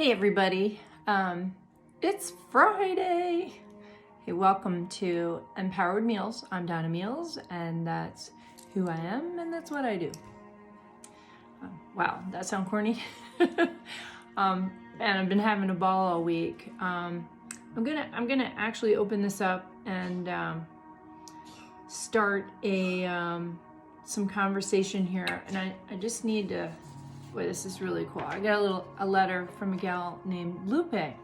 Hey everybody, it's Friday. Hey, welcome to Empowered Meals. I'm Donna Meals, and that's who I am, and that's what I do. Wow, that sound corny? And I've been having a ball all week. I'm gonna actually open this up and start some conversation here, and I just need to. Boy, this is really cool. I got a letter from a gal named Lupe, and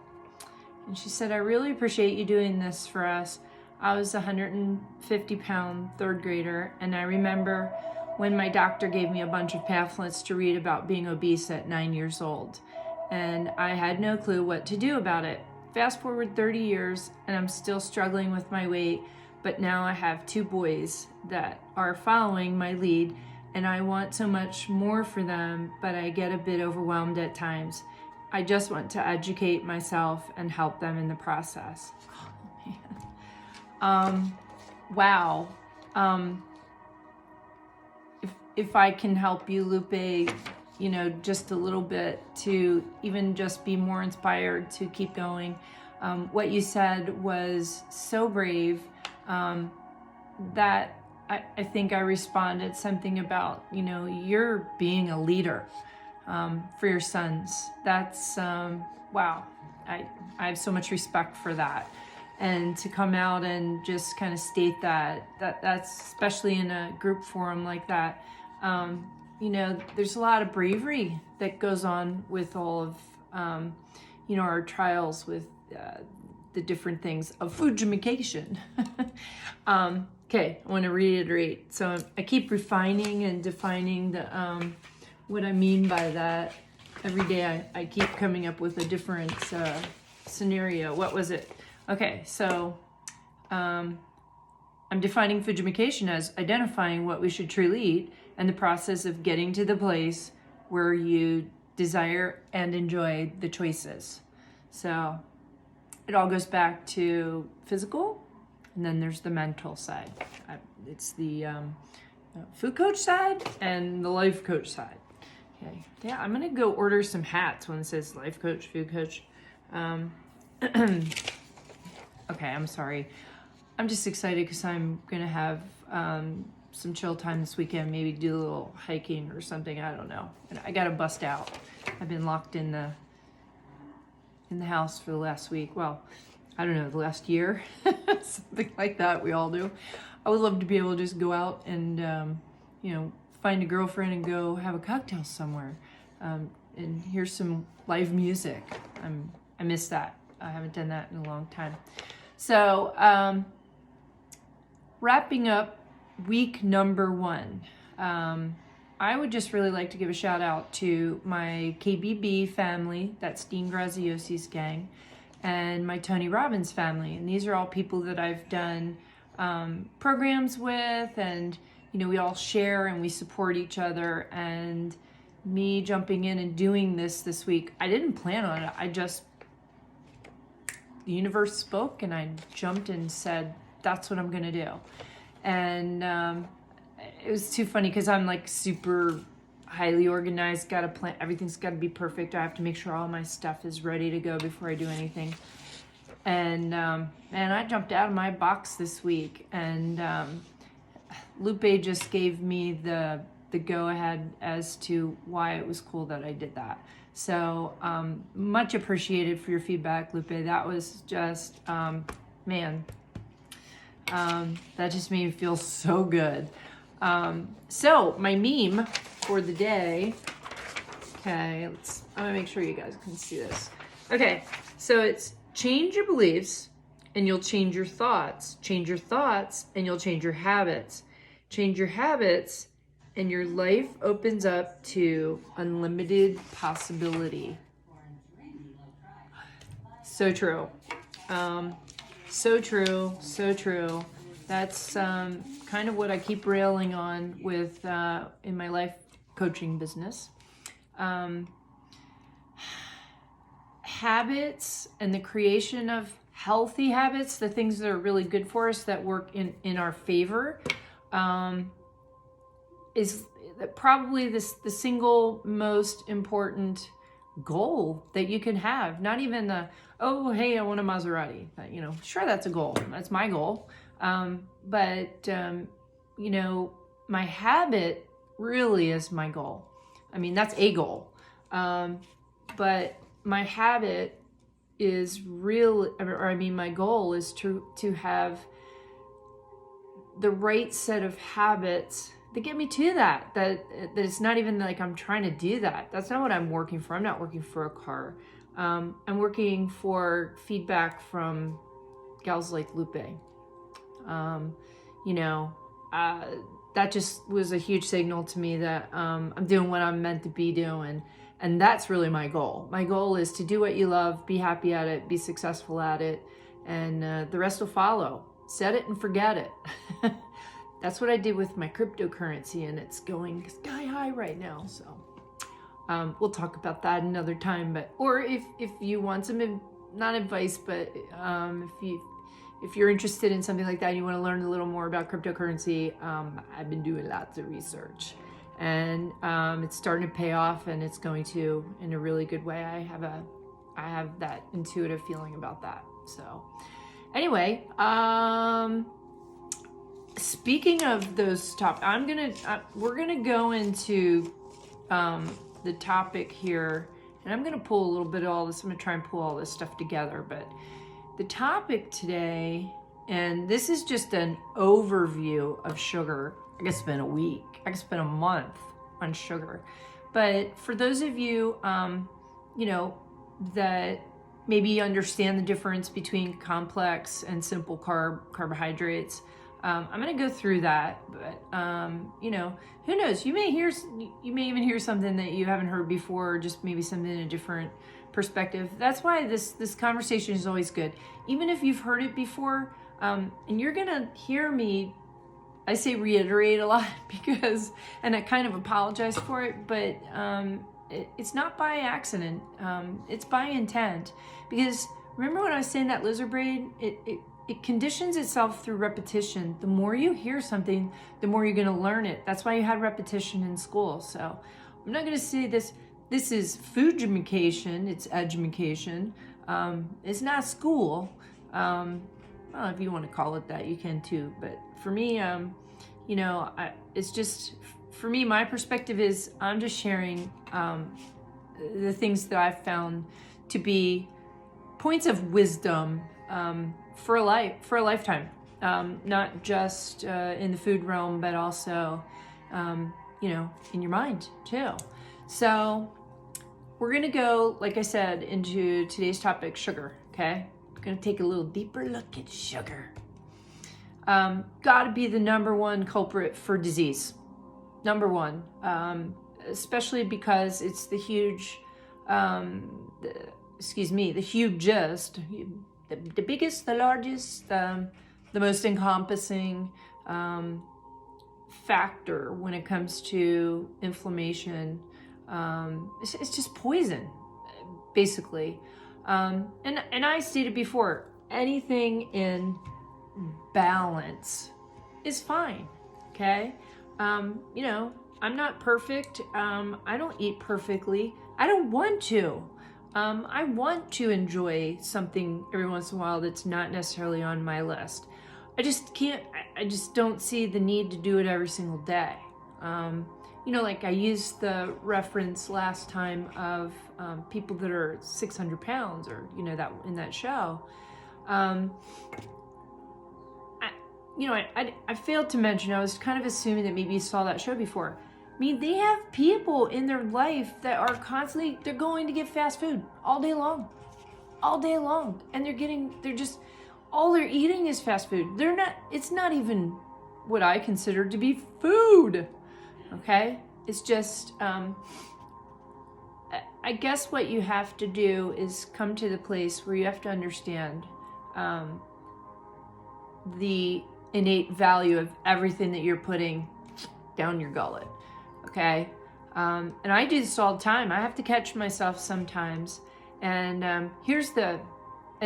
she said, "I really appreciate you doing this for us. I was a 150-pound third grader, and I remember when my doctor gave me a bunch of pamphlets to read about being obese at 9 years old, and I had no clue what to do about it. Fast forward 30 years, and I'm still struggling with my weight, but now I have 2 boys that are following my lead, and I want so much more for them, but I get a bit overwhelmed at times. I just want to educate myself and help them in the process." Oh, man. Wow. If I can help you, Lupe, just a little bit to even just be more inspired to keep going. What you said was so brave that I think I responded something about, you're being a leader for your sons. That's, wow. I have so much respect for that. And to come out and just kind of state that's especially in a group forum like that, there's a lot of bravery that goes on with all of, our trials with the different things of food gamification. Okay, I want to reiterate. So I keep refining and defining what I mean by that. Every day I keep coming up with a different scenario. What was it? Okay, so I'm defining food gamification as identifying what we should truly eat and the process of getting to the place where you desire and enjoy the choices. So it all goes back to physical. And then there's the mental side. It's the food coach side and the life coach side. Okay. Yeah, I'm gonna go order some hats when it says life coach, food coach. Okay, I'm sorry. I'm just excited because I'm gonna have some chill time this weekend. Maybe do a little hiking or something. I don't know. And I gotta bust out. I've been locked in the house for the last week. Well, I don't know, the last year, something like that. We all do. I would love to be able to just go out and, find a girlfriend and go have a cocktail somewhere and hear some live music. I miss that. I haven't done that in a long time. So, wrapping up week number 1. I would just really like to give a shout out to my KBB family, that's Dean Graziosi's gang, and my Tony Robbins family. And these are all people that I've done programs with, and we all share and we support each other. And me jumping in and doing this week, I didn't plan on it. The universe spoke and I jumped and said, that's what I'm gonna do. And it was too funny because I'm like super highly organized, got to plan, everything's got to be perfect. I have to make sure all my stuff is ready to go before I do anything. And I jumped out of my box this week, and Lupe just gave me the go ahead as to why it was cool that I did that. So much appreciated for your feedback, Lupe. That was just that just made me feel so good. So my meme for the day, okay, I'm gonna make sure you guys can see this. Okay, so it's change your beliefs and you'll change your thoughts. Change your thoughts and you'll change your habits. Change your habits and your life opens up to unlimited possibility. So true. So true, so true. That's kind of what I keep railing on with in my life coaching business. Habits and the creation of healthy habits, the things that are really good for us, that work in our favor, is probably the single most important goal that you can have. Not even the, oh, hey, I want a Maserati. You know, sure, that's a goal. That's my goal. But you know, my habit really is my goal. I mean, that's a goal. But my habit is real, or I mean, my goal is to have the right set of habits that get me to that it's not even like I'm trying to do that. That's not what I'm working for. I'm not working for a car. I'm working for feedback from gals like Lupe. You know, that just was a huge signal to me that I'm doing what I'm meant to be doing. And that's really my goal. My goal is to do what you love, be happy at it, be successful at it, and the rest will follow. Set it and forget it. That's what I did with my cryptocurrency, and it's going sky high right now. So we'll talk about that another time. But or if you want some, not advice, but if you're interested in something like that, and you want to learn a little more about cryptocurrency, I've been doing lots of research, and it's starting to pay off, and it's going to in a really good way. I have that intuitive feeling about that. So anyway, speaking of those topics, we're gonna go into the topic here, and I'm gonna pull a little bit of all this. I'm gonna try and pull all this stuff together, but the topic today, and this is just an overview of sugar. I could spend a week, I could spend a month on sugar, but for those of you, you know, that maybe understand the difference between complex and simple carbohydrates. I'm going to go through that, but you know, who knows? You may even hear something that you haven't heard before, or just maybe something in a different perspective. That's why this conversation is always good, even if you've heard it before. And you're going to hear me, I say reiterate a lot because, and I kind of apologize for it, but it's not by accident. It's by intent. Because remember when I was saying that lizard brain, it conditions itself through repetition. The more you hear something, the more you're going to learn it. That's why you had repetition in school. So I'm not going to say this is food-education, it's education. It's not school. Well, if you want to call it that, you can too. But for me, you know, it's just, for me, my perspective is I'm just sharing the things that I've found to be points of wisdom for a lifetime, not just in the food realm, but also, you know, in your mind too. So we're gonna go, like I said, into today's topic, sugar. Okay, we're gonna take a little deeper look at sugar. Gotta be the number one culprit for disease. Number one, especially because it's the hugest, the biggest, the largest, the most encompassing factor when it comes to inflammation. It's just poison, basically. And I stated before, anything in balance is fine, okay? You know, I'm not perfect. I don't eat perfectly. I don't want to. I want to enjoy something every once in a while that's not necessarily on my list. I just can't, I just don't see the need to do it every single day. You know, like I used the reference last time of people that are 600 pounds, or, you know, that in that show. I failed to mention, I was kind of assuming that maybe you saw that show before. I mean, they have people in their life that are constantly, they're going to get fast food all day long. And they're just, all they're eating is fast food. It's not even what I consider to be food. Okay? It's just, I guess what you have to do is come to the place where you have to understand the innate value of everything that you're putting down your gullet. Okay? And I do this all the time. I have to catch myself sometimes. And and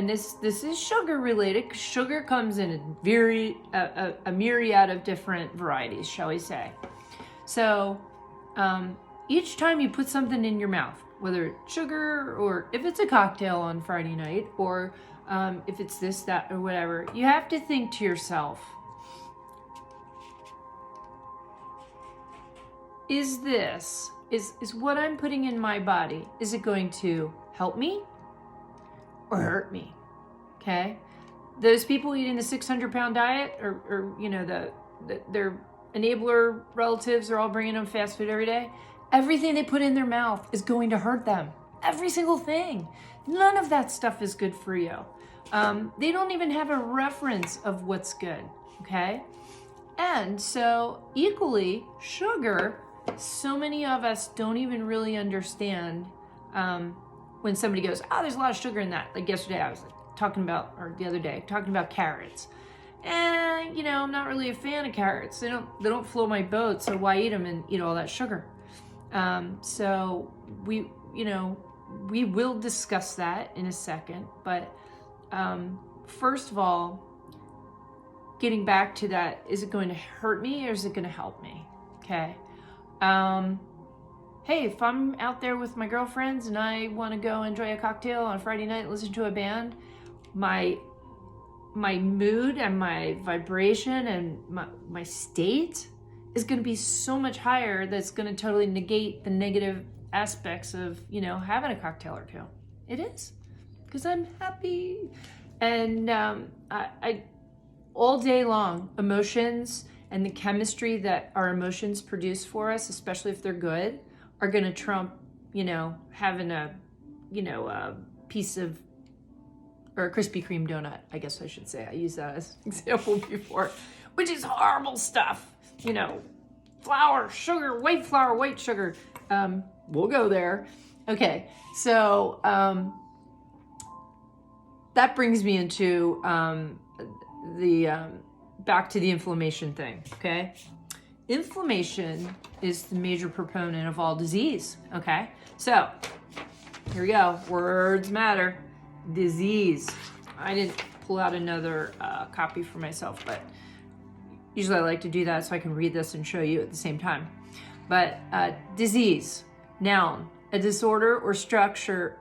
this is sugar related, because sugar comes in a myriad of different varieties, shall we say. So each time you put something in your mouth, whether it's sugar or if it's a cocktail on Friday night or if it's this, that, or whatever, you have to think to yourself, is what I'm putting in my body, is it going to help me or hurt me? Okay? Those people eating the 600-pound diet or their enabler relatives are all bringing them fast food every day. Everything they put in their mouth is going to hurt them. Every single thing. None of that stuff is good for you. They don't even have a reference of what's good, okay? And so equally, sugar, so many of us don't even really understand when somebody goes, oh, there's a lot of sugar in that. Like yesterday I was talking about, or the other day, talking about carrots. And, I'm not really a fan of carrots. They don't float my boat, so why eat them and eat all that sugar? So we will discuss that in a second, but first of all, getting back to that, is it going to hurt me or is it going to help me? Okay. Hey, if I'm out there with my girlfriends and I want to go enjoy a cocktail on a Friday night, listen to a band, my mood and my vibration and my state is going to be so much higher that's going to totally negate the negative aspects of, having a cocktail or two. It is, because I'm happy. And I all day long, emotions and the chemistry that our emotions produce for us, especially if they're good, are going to trump, having a piece of, or a Krispy Kreme donut, I guess I should say. I used that as an example before, which is horrible stuff. Flour, sugar, white sugar. We'll go there. Okay, so that brings me into back to the inflammation thing, okay? Inflammation is the major proponent of all disease, okay? So, here we go. Words matter. Disease. I didn't pull out another copy for myself, but usually I like to do that so I can read this and show you at the same time. But disease, noun, a disorder of structure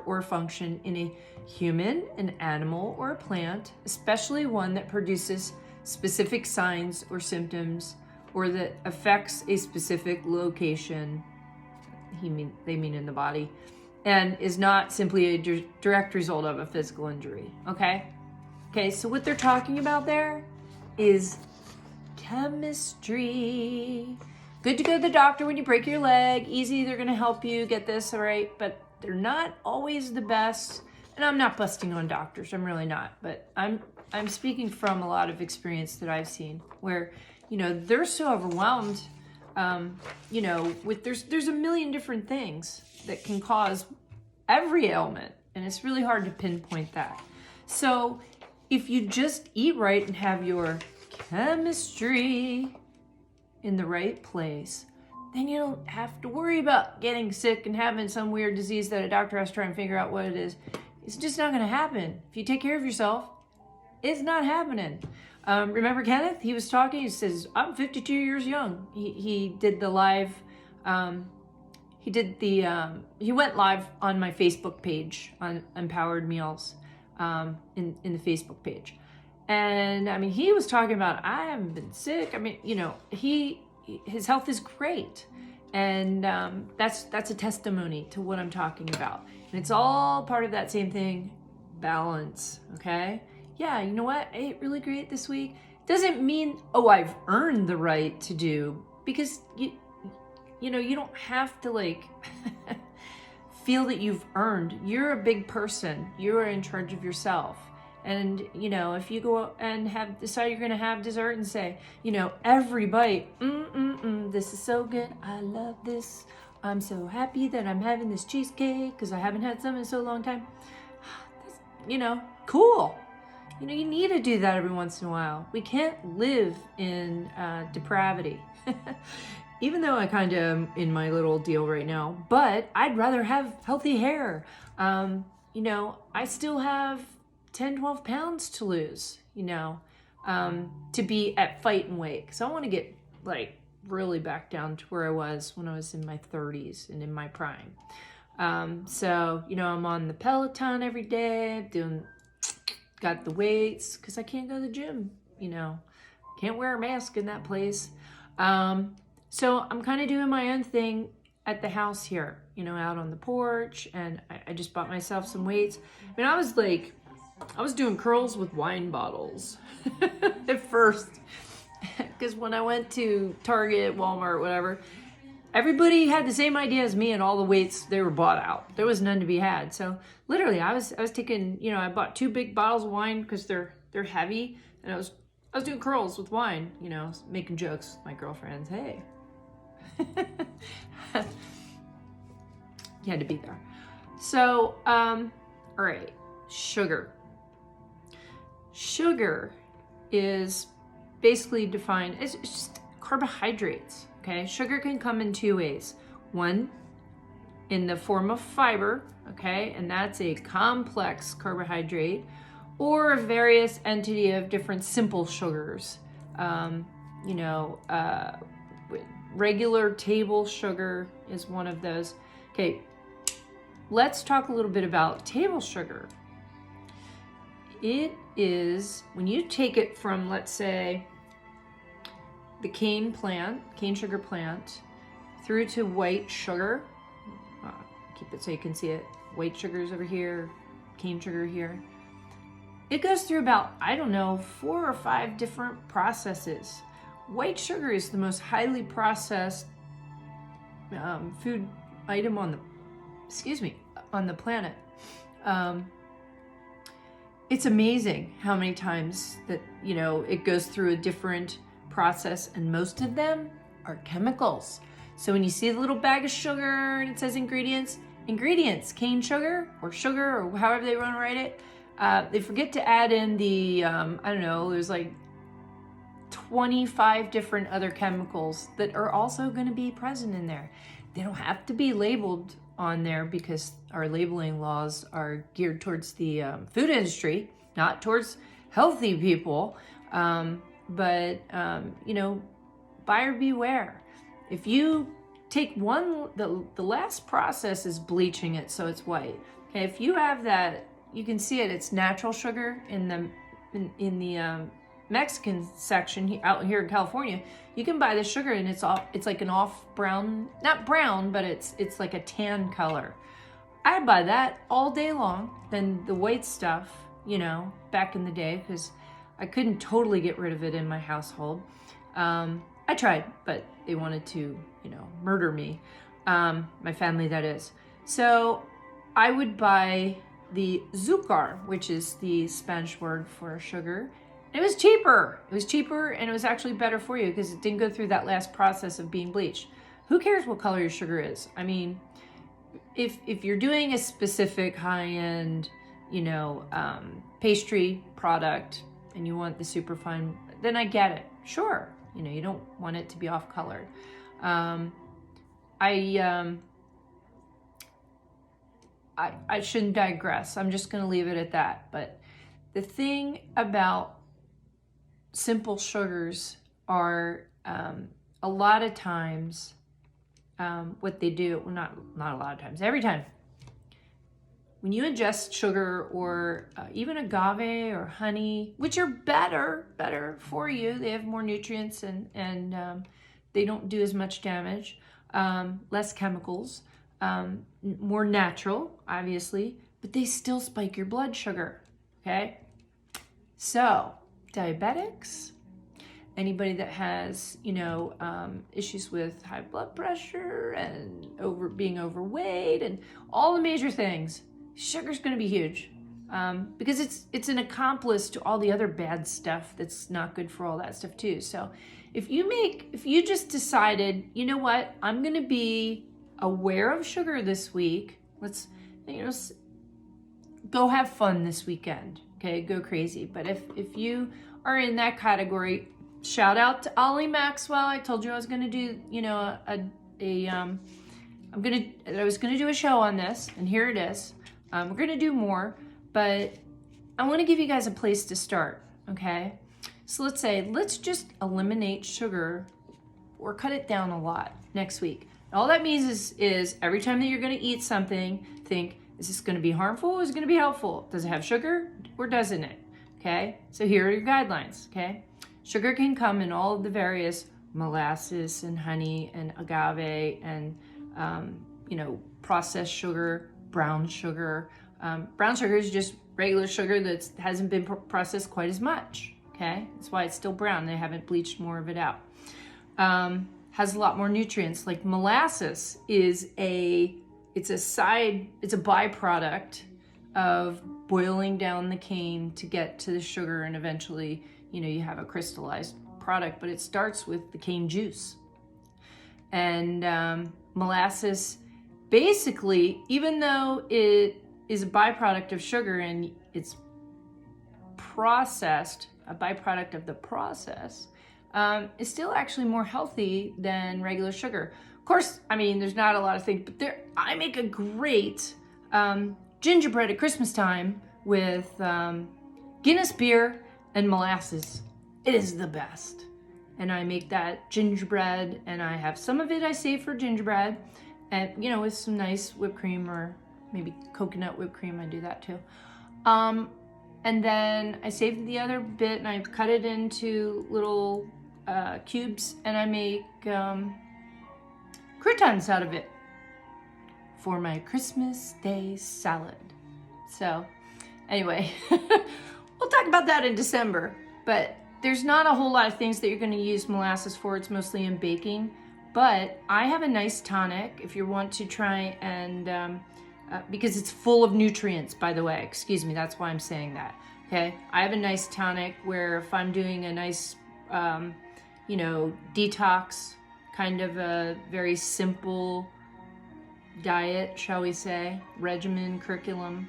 or function in a human, an animal, or a plant, especially one that produces specific signs or symptoms or that affects a specific location, they mean in the body, and is not simply a direct result of a physical injury, okay? Okay, so what they're talking about there is chemistry. Good to go to the doctor when you break your leg. Easy, they're gonna help you get this, all right? But they're not always the best. And I'm not busting on doctors, I'm really not. But I'm speaking from a lot of experience that I've seen where, they're so overwhelmed, with there's a million different things that can cause every ailment. And it's really hard to pinpoint that. So if you just eat right and have your chemistry in the right place, then you don't have to worry about getting sick and having some weird disease that a doctor has to try and figure out what it is. It's just not going to happen. If you take care of yourself, it's not happening. Remember Kenneth? He was talking, he says, I'm 52 years young. He did the live, he went live on my Facebook page on Empowered Meals, in the Facebook page. And he was talking about, I haven't been sick. His health is great. And that's a testimony to what I'm talking about. And it's all part of that same thing, balance, okay? Yeah, you know what? I ate really great this week. Doesn't mean, I've earned the right to do, because you don't have to feel that you've earned. You're a big person. You are in charge of yourself. And, if you go and decide you're going to have dessert and say, every bite, this is so good. I love this. I'm so happy that I'm having this cheesecake because I haven't had some in so long time. That's, cool. You need to do that every once in a while. We can't live in depravity. Even though I kind of am in my little deal right now, but I'd rather have healthy hair. I still have 10, 12 pounds to lose, to be at fight and weight. So I want to get really back down to where I was when I was in my 30s and in my prime. So, you know, I'm on the Peloton every day, got the weights, because I can't go to the gym, you know. Can't wear a mask in that place. So I'm kind of doing my own thing at the house here, you know, out on the porch, and I just bought myself some weights. I mean, I was doing curls with wine bottles at first, because when I went to Target, Walmart, whatever, everybody had the same idea as me, and all the weights, they were bought out. There was none to be had. So literally, I was taking, you know, I bought 2 big bottles of wine because they're heavy, and I was doing curls with wine, you know, making jokes with my girlfriends. Hey. You had to be there. So, all right, sugar. Sugar is basically defined as just carbohydrates, okay? Sugar can come in 2 ways. One, in the form of fiber, okay? And that's a complex carbohydrate, or a various entity of different simple sugars. You know, regular table sugar is one of those. Okay, let's talk a little bit about table sugar. It is, when you take it from, let's say, the cane sugar plant, through to white sugar. Keep it so you can see it. White sugar's over here, cane sugar here. It goes through about, I don't know, 4 or 5 different processes. White sugar is the most highly processed food item on the planet. It's amazing how many times that, you know, it goes through a different process, and most of them are chemicals. So when you see the little bag of sugar and it says ingredients, cane sugar or however they want to write it, they forget to add in the, I don't know, there's like 25 different other chemicals that are also going to be present in there. They don't have to be labeled on there because our labeling laws are geared towards the food industry, not towards healthy people. But you know, buyer beware. If you take the last process is bleaching it so it's white. Okay, if you have that, you can see it. It's natural sugar in the Mexican section out here in California. You can buy the sugar and it's like an off brown, not brown, but it's like a tan color. I buy that all day long than the white stuff, you know, back in the day, because I couldn't totally get rid of it in my household. I tried, but they wanted to, you know, murder me. My family, that is. So I would buy the azúcar, which is the Spanish word for sugar. It was cheaper. It was cheaper, and it was actually better for you because it didn't go through that last process of being bleached. Who cares what color your sugar is? I mean, if you're doing a specific high-end, you know, pastry product and you want the super fine, then I get it. Sure, you know, you don't want it to be off-colored. I shouldn't digress. I'm just going to leave it at that. But the thing about simple sugars are a lot of times what they do, well, not a lot of times, every time, when you ingest sugar or even agave or honey, which are better for you, they have more nutrients and they don't do as much damage, less chemicals, more natural, obviously, but they still spike your blood sugar, okay? So, diabetics, anybody that has, you know, issues with high blood pressure and being overweight and all the major things, sugar's going to be huge because it's an accomplice to all the other bad stuff that's not good for all that stuff too. So if you just decided, you know what, I'm going to be aware of sugar this week, let's, you know, go have fun this weekend. Okay, go crazy. But if you are in that category, shout out to Ollie Maxwell. I told you I was going to do, you know, I was going to do a show on this, and here it is. We're going to do more, but I want to give you guys a place to start, okay? So let's just eliminate sugar or cut it down a lot next week. And all that means is every time that you're going to eat something, think, is this going to be harmful or is it going to be helpful? Does it have sugar or doesn't it? Okay, so here are your guidelines, okay? Sugar can come in all of the various molasses and honey and agave and, processed sugar, brown sugar. Brown sugar is just regular sugar that hasn't been processed quite as much, okay? That's why it's still brown. They haven't bleached more of it out. Has a lot more nutrients. Like molasses is it's a byproduct of boiling down the cane to get to the sugar, and eventually, you have a crystallized product, but it starts with the cane juice. And molasses, basically, even though it is a byproduct of sugar and it's processed, a byproduct of the process, is still actually more healthy than regular sugar. Of course, there's not a lot of things, but I make a great gingerbread at Christmas time with Guinness beer and molasses. It is the best. And I make that gingerbread, and I have some of it I save for gingerbread, and with some nice whipped cream or maybe coconut whipped cream. I do that too. And then I save the other bit and I cut it into little cubes, and I make croutons out of it for my Christmas Day salad. So anyway, we'll talk about that in December, but there's not a whole lot of things that you're going to use molasses for. It's mostly in baking, but I have a nice tonic if you want to try and, because it's full of nutrients, by the way, excuse me, that's why I'm saying that. Okay. I have a nice tonic where if I'm doing a nice, detox, kind of a very simple diet, shall we say, regimen, curriculum,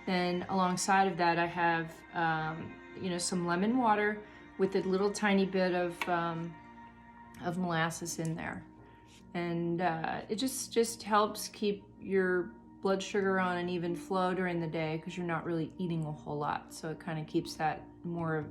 then alongside of that, I have, some lemon water with a little tiny bit of molasses in there. And it just helps keep your blood sugar on an even flow during the day because you're not really eating a whole lot. So it kind of keeps that more,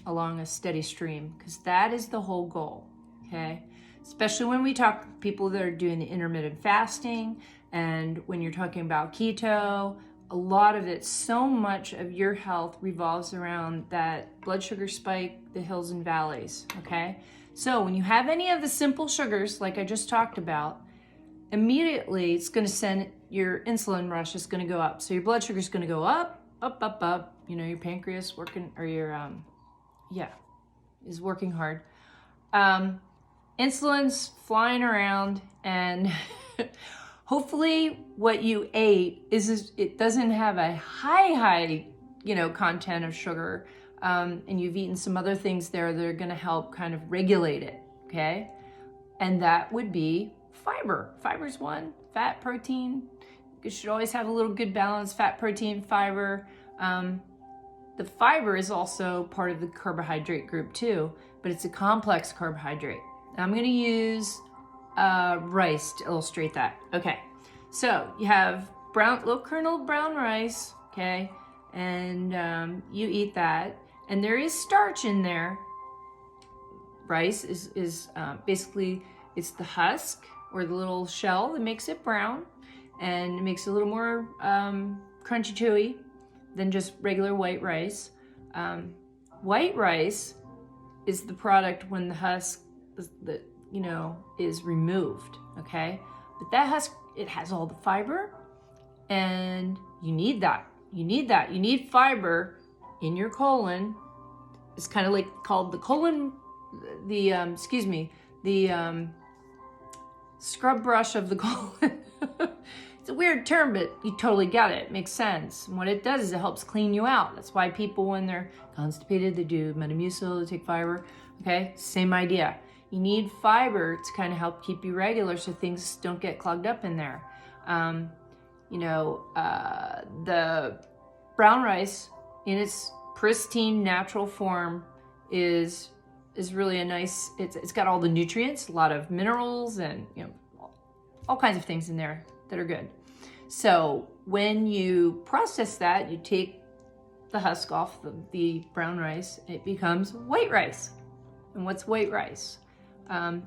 along a steady stream, because that is the whole goal, okay? Especially when we talk people that are doing the intermittent fasting, and when you're talking about keto, a lot of it, so much of your health revolves around that blood sugar spike, the hills and valleys, okay? So when you have any of the simple sugars, like I just talked about, immediately it's going to send your insulin rush is going to go up. So your blood sugar is going to go up, up, up, up. Your pancreas working, or your, is working hard. Insulin's flying around, and hopefully what you ate it doesn't have a high, content of sugar. And you've eaten some other things there that are going to help kind of regulate it. Okay. And that would be fiber. Fiber's one. Fat, protein. You should always have a little good balance. Fat, protein, fiber. The fiber is also part of the carbohydrate group too, but it's a complex carbohydrate. I'm going to use rice to illustrate that. Okay, so you have low kernel brown rice, okay, and you eat that, and there is starch in there. Rice is basically, it's the husk or the little shell that makes it brown, and it makes it a little more crunchy, chewy than just regular white rice. White rice is the product when the husk is removed, okay? But that husk, it has all the fiber, and you need that. You need fiber in your colon. It's kind of like called the colon, the scrub brush of the colon. It's a weird term, but you totally get it. It makes sense. And what it does is it helps clean you out. That's why people, when they're constipated, they do Metamucil, they take fiber. Okay, same idea. You need fiber to kind of help keep you regular so things don't get clogged up in there. The brown rice in its pristine natural form is really a nice, it's got all the nutrients, a lot of minerals, and all kinds of things in there that are good. So when you process that, you take the husk off the brown rice, it becomes white rice. And what's white rice?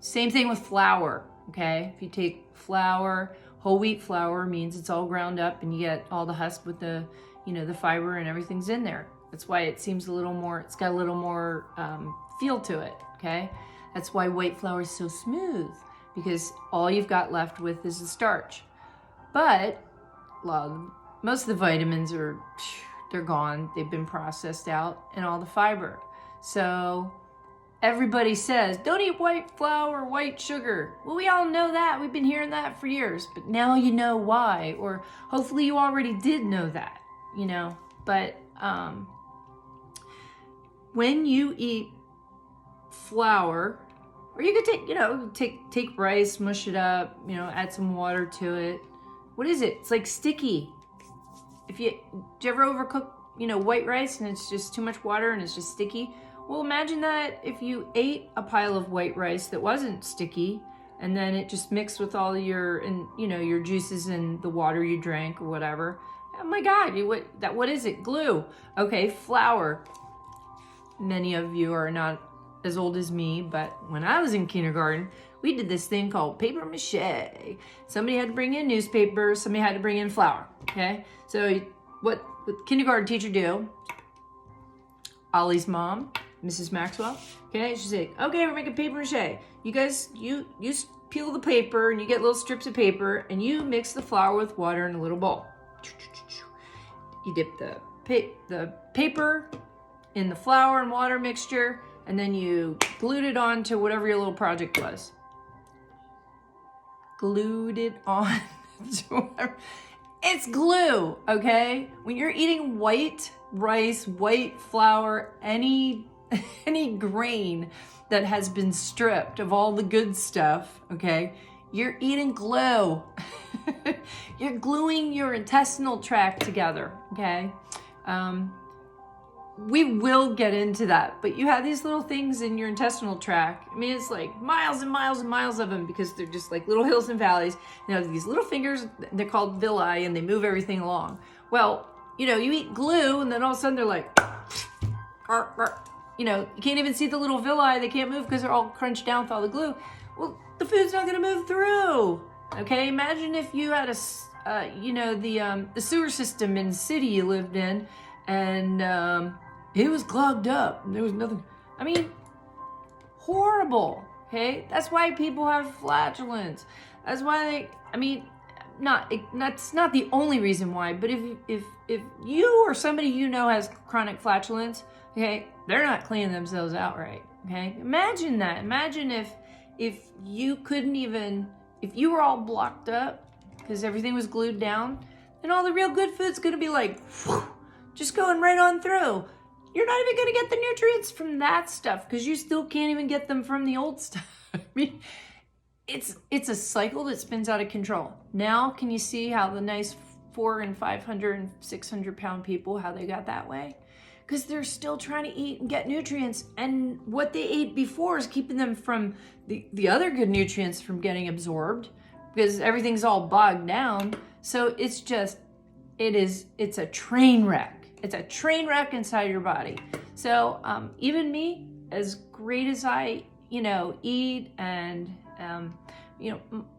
Same thing with flour, okay? If you take flour, whole wheat flour means it's all ground up and you get all the husk with the, the fiber and everything's in there. That's why it seems a little more, it's got a little more feel to it, okay? That's why white flour is so smooth, because all you've got left with is the starch. But most of the vitamins they're gone. They've been processed out, and all the fiber. So everybody says, don't eat white flour, white sugar. Well, we all know that. We've been hearing that for years, but now you know why, or hopefully you already did know that, But when you eat flour, or you could take rice, mush it up, add some water to it. What is it? It's like sticky. Do you ever overcook, white rice and it's just too much water and it's just sticky? Well, imagine that if you ate a pile of white rice that wasn't sticky, and then it just mixed with all your juices and the water you drank or whatever. Oh my God, what is it? Glue. Okay, flour. Many of you are not as old as me, but when I was in kindergarten, we did this thing called paper mache. Somebody had to bring in newspaper, somebody had to bring in flour, okay? So what the kindergarten teacher do, Ollie's mom, Mrs. Maxwell, okay, she'd say, okay, we're making paper mache. You guys, you peel the paper and you get little strips of paper and you mix the flour with water in a little bowl. You dip the paper in the flour and water mixture, and then you glued it on to whatever your little project was. Glued it on to whatever. It's glue, okay? When you're eating white rice, white flour, any grain that has been stripped of all the good stuff, okay? You're eating glue. You're gluing your intestinal tract together, okay? We will get into that, but you have these little things in your intestinal tract. I mean, it's like miles and miles and miles of them, because they're just like little hills and valleys. They have these little fingers, they're called villi, and they move everything along. Well, you eat glue, and then all of a sudden they're like, you can't even see the little villi. They can't move because they're all crunched down with all the glue. Well, the food's not going to move through. Okay, imagine if you had the sewer system in the city you lived in, and it was clogged up. There was nothing. I mean, horrible. Okay, that's why people have flatulence. That's why that's not the only reason why. But if you or somebody has chronic flatulence, okay, they're not cleaning themselves out right. Okay, imagine that. Imagine if you couldn't even, if you were all blocked up because everything was glued down, then all the real good food's gonna be like, whew, just going right on through. You're not even gonna get the nutrients from that stuff because you still can't even get them from the old stuff. I mean, it's a cycle that spins out of control. Now, can you see how the nice 400 and 500 and 600 pound people, how they got that way? Because they're still trying to eat and get nutrients, and what they ate before is keeping them from the other good nutrients from getting absorbed, because everything's all bogged down. So it's a train wreck. It's a train wreck inside your body. So even me, as great as I, eat, and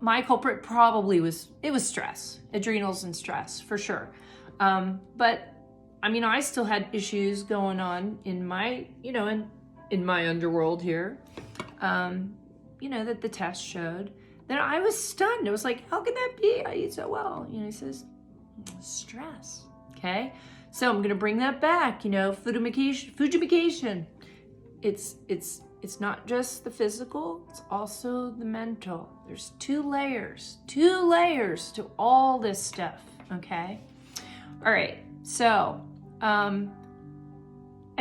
my culprit probably was stress, adrenals and stress for sure. But I still had issues going on in my, in my underworld here, that the test showed. Then I was stunned. I was like, how can that be? I eat so well. He says, stress. Okay. So I'm going to bring that back, foodification. It's not just the physical, it's also the mental. There's two layers to all this stuff. Okay. All right. So, I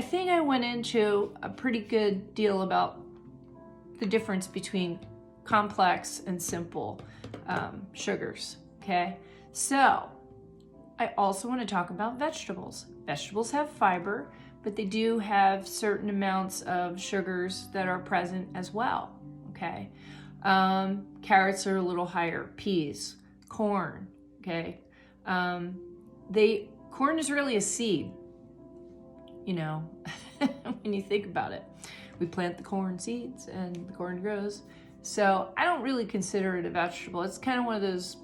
think I went into a pretty good deal about the difference between complex and simple sugars, okay? So, I also want to talk about vegetables. Vegetables have fiber, but they do have certain amounts of sugars that are present as well, okay? Carrots are a little higher, peas, corn, okay? Corn is really a seed, when you think about it. We plant the corn seeds and the corn grows. So I don't really consider it a vegetable. It's kind of one of those,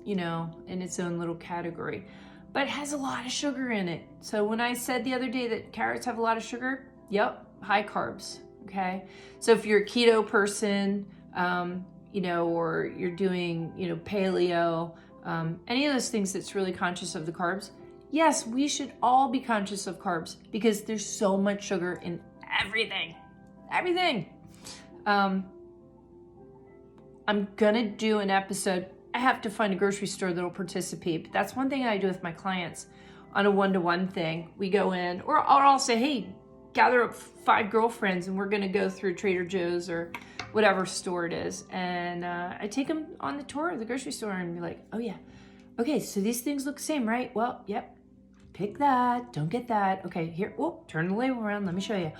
you know, in its own little category, but it has a lot of sugar in it. So when I said the other day that carrots have a lot of sugar, yep, high carbs, okay? So if you're a keto person, you know, or you're doing, you know, paleo, any of those things that's really conscious of the carbs, yes, we should all be conscious of carbs because there's so much sugar in everything. I'm gonna do an episode. I have to find a grocery store that'll participate, but that's one thing I do with my clients on a one-to-one thing. We go in, or I'll say, hey, gather up 5 girlfriends and we're gonna go through Trader Joe's or whatever store it is. And I take them on the tour of the grocery store and be like, oh yeah, okay, so these things look the same, right? Well, yep, pick that, don't get that. Okay, here, whoop, turn the label around, let me show you.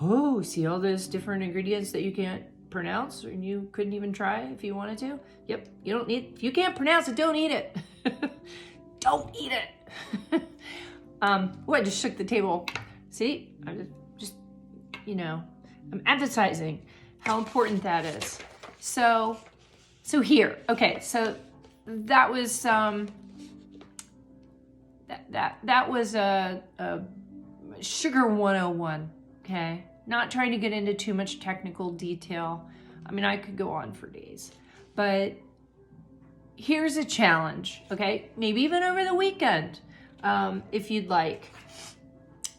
Oh, see all those different ingredients that you can't pronounce and you couldn't even try if you wanted to? Yep, you don't need, if you can't pronounce it, don't eat it. Don't eat it. Oh, I just shook the table. See, I'm just, you know, I'm emphasizing how important that is. So here, okay, so that was that was a sugar 101, okay? Not trying to get into too much technical detail. I mean, I could go on for days, but here's a challenge, okay? Maybe even over the weekend, if you'd like.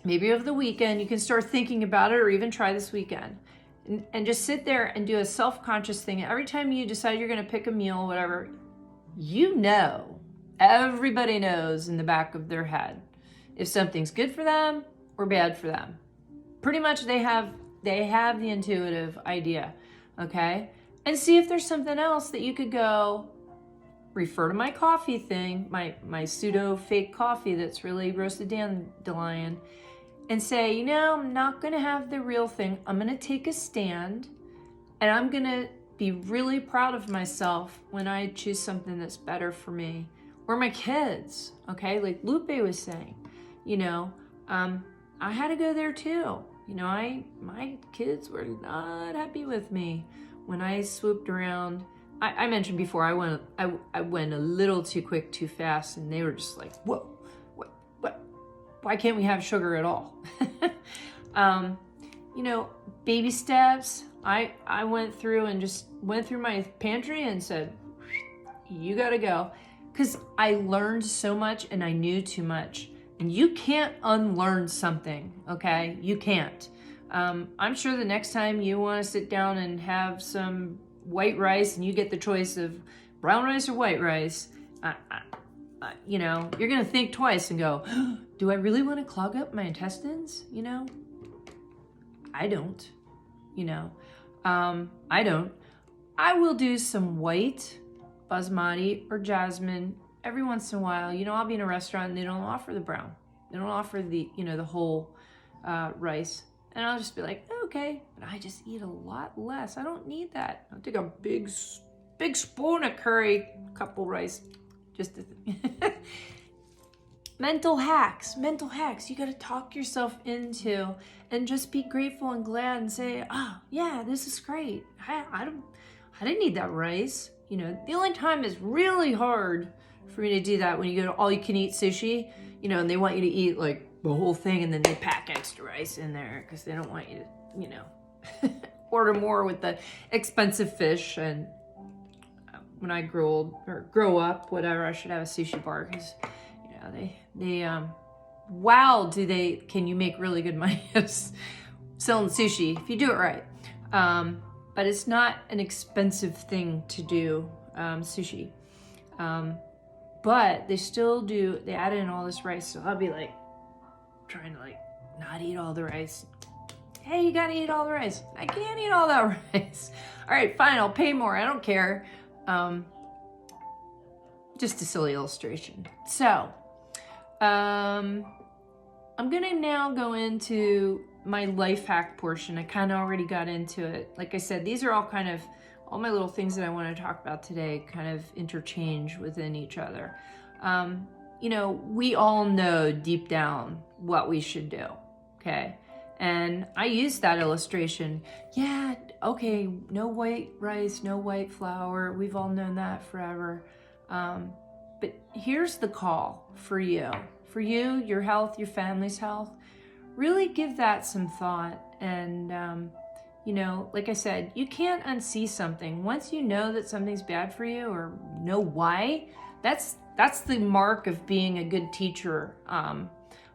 Maybe over the weekend, you can start thinking about it, or even try this weekend. And just sit there and do a self-conscious thing. Every time you decide you're gonna pick a meal, whatever, you know, everybody knows in the back of their head if something's good for them or bad for them. Pretty much they have the intuitive idea, okay? And see if there's something else that you could go, refer to my coffee thing, my pseudo fake coffee that's really roasted dandelion, and say, you know, I'm not gonna have the real thing. I'm gonna take a stand and I'm gonna be really proud of myself when I choose something that's better for me or my kids, okay? Like Lupe was saying, you know, I had to go there too. You know, my kids were not happy with me when I swooped around. I mentioned before, I went a little too quick, too fast, and they were just like, whoa, what? Why can't we have sugar at all? You know, baby steps. I went through my pantry and said, you gotta go. Because I learned so much and I knew too much. And you can't unlearn something, okay? You can't. I'm sure the next time you want to sit down and have some white rice and you get the choice of brown rice or white rice, you know, you're going to think twice and go, do I really want to clog up my intestines? You know, I don't, you know, I don't. I will do some white basmati or jasmine every once in a while. You know, I'll be in a restaurant and they don't offer the brown. They don't offer the, you know, the whole rice. And I'll just be like, okay, but I just eat a lot less. I don't need that. I'll take a big spoon of curry, couple rice, just to mental hacks. You got to talk yourself into and just be grateful and glad and say, oh yeah, this is great. I didn't need that rice. You know, the only time it's really hard for me to do that when you go to all you can eat sushi, you know, and they want you to eat like the whole thing and then they pack extra rice in there because they don't want you to, you know, order more with the expensive fish. And when I grow up, whatever, I should have a sushi bar because, you know, they wow, can you make really good money selling sushi if you do it right. But it's not an expensive thing to do, sushi. But they still do, they add in all this rice. So I'll be like, trying to like not eat all the rice. Hey, you gotta eat all the rice. I can't eat all that rice. All right, fine, I'll pay more. I don't care. Just a silly illustration. So, I'm gonna now go into my life hack portion. I kind of already got into it. Like I said, these are all my little things that I want to talk about today kind of interchange within each other. You know, we all know deep down what we should do, okay? And I used that illustration. Yeah, okay, no white rice, no white flour. We've all known that forever. But here's the call for you, your health, your family's health. Really give that some thought. And, like I said, you can't unsee something. Once you know that something's bad for you or know why, that's the mark of being a good teacher.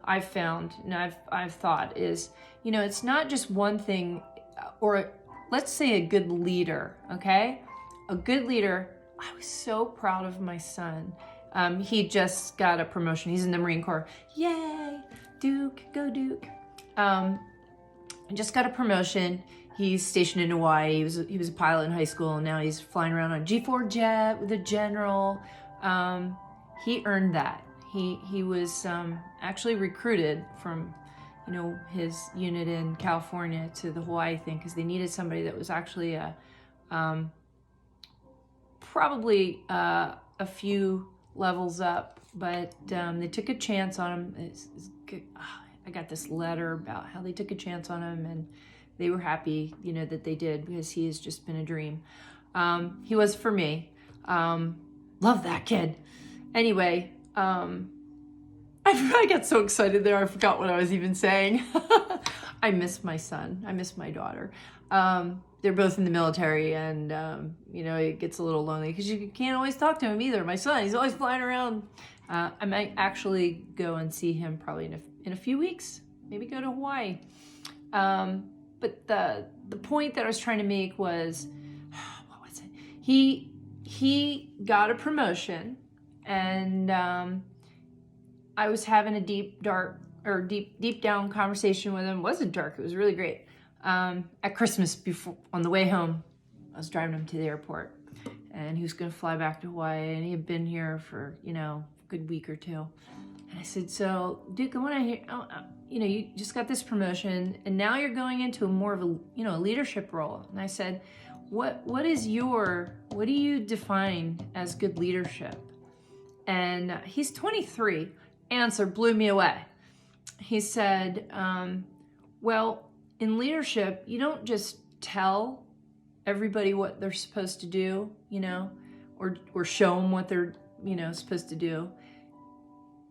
I've found, and I've thought is, it's not just one thing, or let's say a good leader, okay? A good leader. I was so proud of my son. He just got a promotion. He's in the Marine Corps. Yay, Duke, go Duke. Just got a promotion. He's stationed in Hawaii. He was a pilot in high school, and now he's flying around on a G4 jet with a general. He earned that. He was actually recruited from, his unit in California to the Hawaii thing because they needed somebody that was actually probably a few levels up, but they took a chance on him. It's good. I got this letter about how they took a chance on him, and they were happy, that they did, because he has just been a dream. He was for me. Love that kid. Anyway, I got so excited there, I forgot what I was even saying. I miss my son. I miss my daughter. They're both in the military, and, it gets a little lonely because you can't always talk to him either. My son, he's always flying around. I might actually go and see him probably in a few weeks, maybe go to Hawaii. But the point that I was trying to make was, what was it? He got a promotion, and I was having a deep down conversation with him. It wasn't dark, it was really great. At Christmas, before on the way home, I was driving him to the airport, and he was going to fly back to Hawaii, and he had been here for, a good week or two. And I said, so Duke, I want to hear, you just got this promotion, and now you're going into more of a, a leadership role. And I said, what do you define as good leadership? And he's 23. Answer blew me away. He said, well, in leadership, you don't just tell everybody what they're supposed to do, or show them what they're, supposed to do.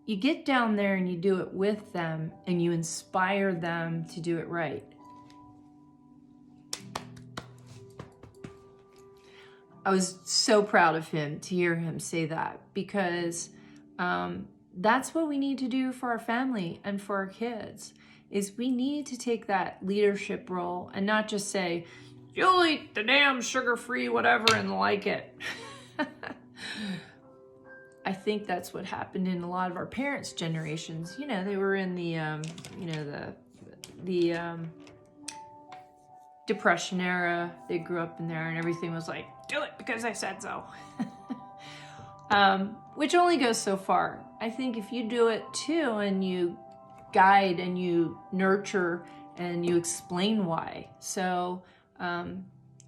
You get down there and you do it with them, and you inspire them to do it right. I was so proud of him to hear him say that, because that's what we need to do for our family and for our kids, is we need to take that leadership role and not just say, you'll eat the damn sugar-free whatever and like it. I think that's what happened in a lot of our parents' generations. They were in the Depression era. They grew up in there, and everything was like, do it because I said so. Which only goes so far. I think if you do it too, and you guide and you nurture and you explain why. So,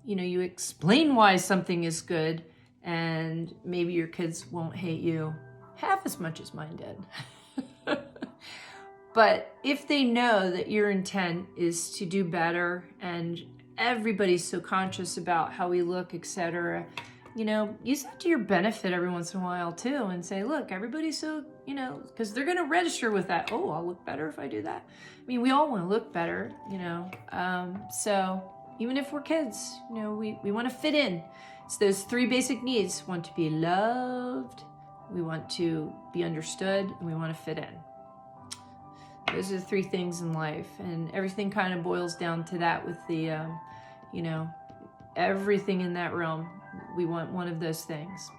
you explain why something is good, and maybe your kids won't hate you half as much as mine did. But if they know that your intent is to do better, and everybody's so conscious about how we look, etc., use that to your benefit every once in a while too, and say, look, everybody's so, because they're going to register with that. Oh, I'll look better if I do that. I mean, we all want to look better, so even if we're kids, we want to fit in. It's those three basic needs. We want to be loved, we want to be understood, and we want to fit in. Those are the three things in life, and everything kind of boils down to that with the, everything in that realm. We want one of those things.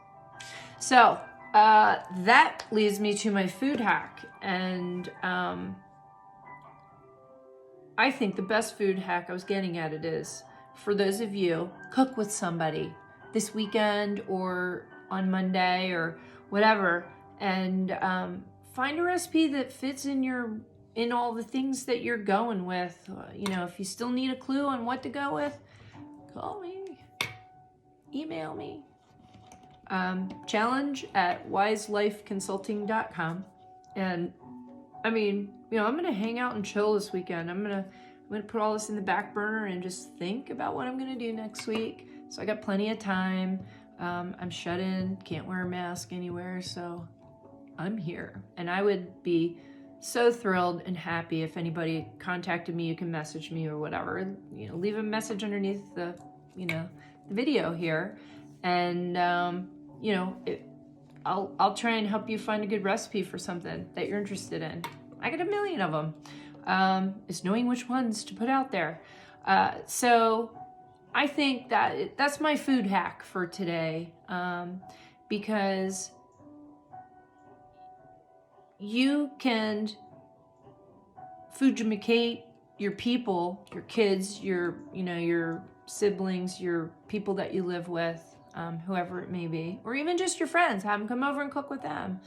So that leads me to my food hack. And I think the best food hack I was getting at it is, for those of you, cook with somebody this weekend or on Monday or whatever, and find a recipe that fits in all the things that you're going with. If you still need a clue on what to go with, call me, email me. Challenge@wiselifeconsulting.com. And I'm going to hang out and chill this weekend. I'm going to going to put all this in the back burner and just think about what I'm going to do next week. So I got plenty of time. I'm shut in, can't wear a mask anywhere, so I'm here. And I would be so thrilled and happy if anybody contacted me. You can message me or whatever. You know, leave a message underneath the, you know, the video here, and you know, I'll try and help you find a good recipe for something that you're interested in. I got a million of them. It's knowing which ones to put out there. So I think that that's my food hack for today, because you can fujimicate your people, your kids, your siblings, your people that you live with, whoever it may be, or even just your friends. Have them come over and cook with them,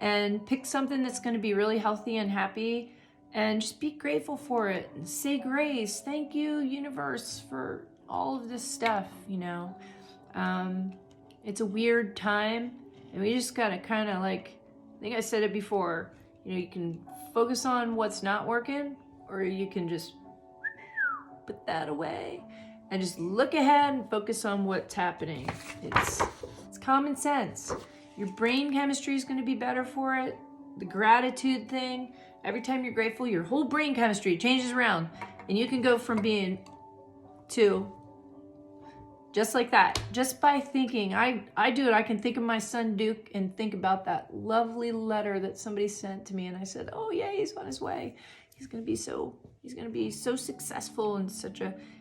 and pick something that's going to be really healthy and happy, and just be grateful for it. And say grace. Thank you, universe, for all of this stuff. You know, it's a weird time, and we just gotta kind of like, I think I said it before, you know, you can focus on what's not working, or you can just put that away and just look ahead and focus on what's happening. It's common sense. Your brain chemistry is going to be better for it. The gratitude thing, every time you're grateful, your whole brain chemistry changes around, and you can go from being to just like that, just by thinking. I do it. I can think of my son Duke and think about that lovely letter that somebody sent to me, and I said, oh yeah, he's on his way. He's gonna be so successful, and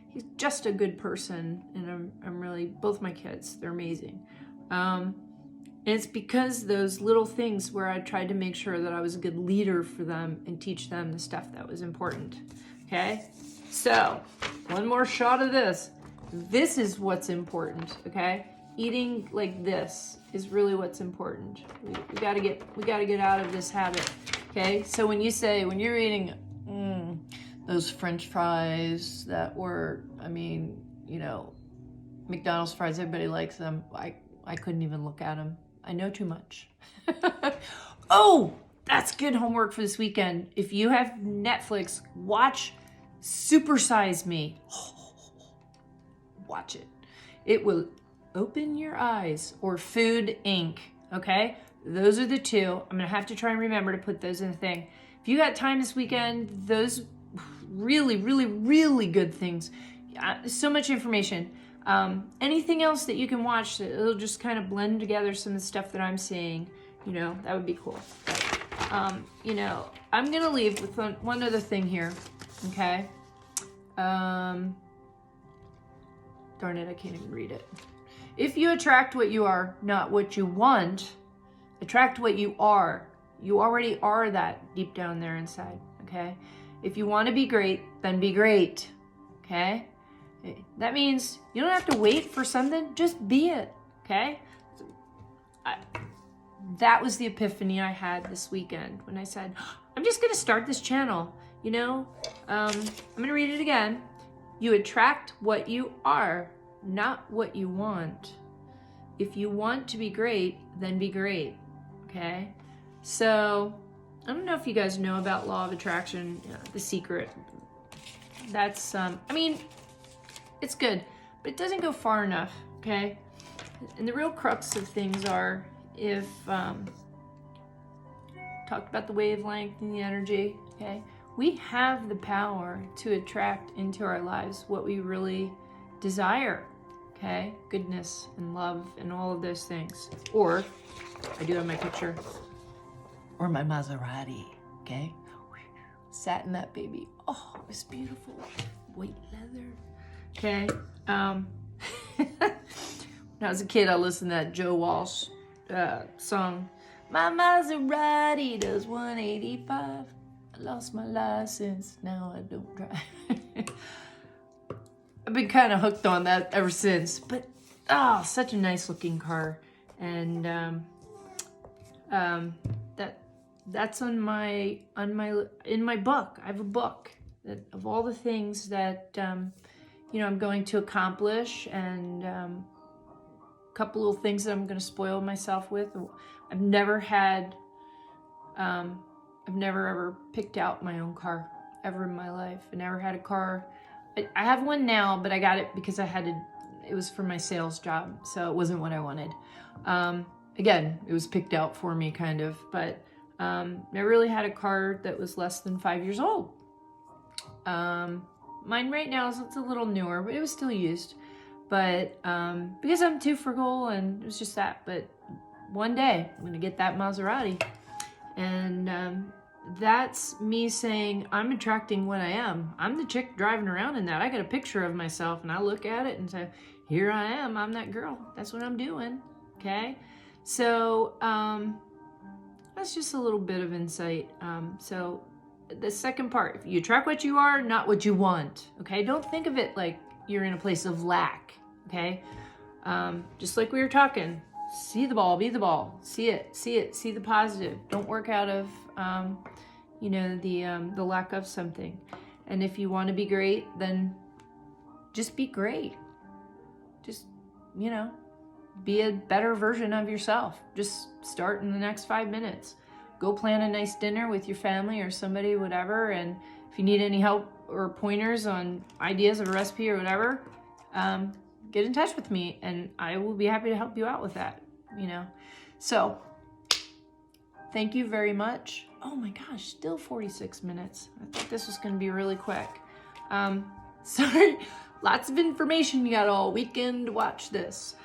he's just a good person. And I'm really, both my kids, they're amazing. And it's because those little things where I tried to make sure that I was a good leader for them and teach them the stuff that was important. Okay, so one more shot of this. This is what's important, okay? Eating like this is really what's important. We gotta get out of this habit, okay? So when you're eating those French fries that were, I mean, you know, McDonald's fries, everybody likes them. I couldn't even look at them. I know too much. Oh, that's good homework for this weekend. If you have Netflix, watch Super Size Me. Watch it. It will open your eyes. Or Food Inc. Okay? Those are the two. I'm going to have to try and remember to put those in the thing. If you got time this weekend, those really, really, really good things. So much information. Anything else that you can watch that it'll just kind of blend together some of the stuff that I'm saying, you know, that would be cool. You know, I'm going to leave with one other thing here. Okay? Darn it, I can't even read it. If you attract what you are, not what you want, attract what you are. You already are that deep down there inside, okay? If you want to be great, then be great, okay? That means you don't have to wait for something, just be it, okay? That was the epiphany I had this weekend when I said, I'm just going to start this channel, you know? I'm going to read it again. You attract what you are, not what you want. If you want to be great, then be great, okay? So, I don't know if you guys know about law of attraction, The Secret. That's, I mean, it's good, but it doesn't go far enough, okay? And the real crux of things are, if, talked about the wavelength and the energy, okay? We have the power to attract into our lives what we really desire, okay? Goodness and love and all of those things. Or, I do have my picture, or my Maserati, okay? Sat in that baby. Oh, it was beautiful. White leather, okay? When I was a kid, I listened to that Joe Walsh song. My Maserati does 185. I lost my license, now I don't drive. I've been kind of hooked on that ever since. But such a nice looking car, and that's in my book. I have a book of all the things that you know, I'm going to accomplish, and a couple little things that I'm going to spoil myself with. I've never ever picked out my own car. ever in my life. I never had a car. I have one now, but I got it because it was for my sales job, so it wasn't what I wanted. Again, it was picked out for me kind of, but never really had a car that was less than 5 years old. Mine right now it's a little newer, but it was still used. But because I'm too frugal, and it was just that. But one day I'm gonna get that Maserati, and that's me saying I'm attracting what I am. I'm the chick driving around in that. I got a picture of myself, and I look at it and say, here I am. I'm that girl. That's what I'm doing. Okay, so that's just a little bit of insight. So the second part, if you attract what you are, not what you want. Okay, don't think of it like you're in a place of lack. Okay, just like we were talking, see the ball, be the ball, see it, see the positive. Don't work out of the lack of something. And if you want to be great, then just be great. Just be a better version of yourself. Just start in the next 5 minutes. Go plan a nice dinner with your family or somebody, whatever. And if you need any help or pointers on ideas of a recipe or whatever, get in touch with me and I will be happy to help you out with that, So, thank you very much. Oh my gosh, still 46 minutes. I thought this was going to be really quick. Sorry, lots of information. You got all weekend to watch this.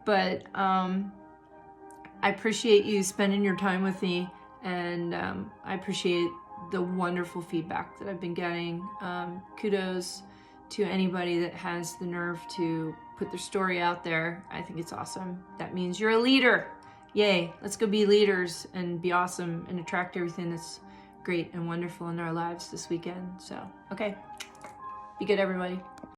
But I appreciate you spending your time with me, and I appreciate the wonderful feedback that I've been getting. Kudos to anybody that has the nerve to put their story out there. I think it's awesome. That means you're a leader. Yay, let's go be leaders and be awesome and attract everything that's great and wonderful in our lives this weekend. So, okay, be good, everybody.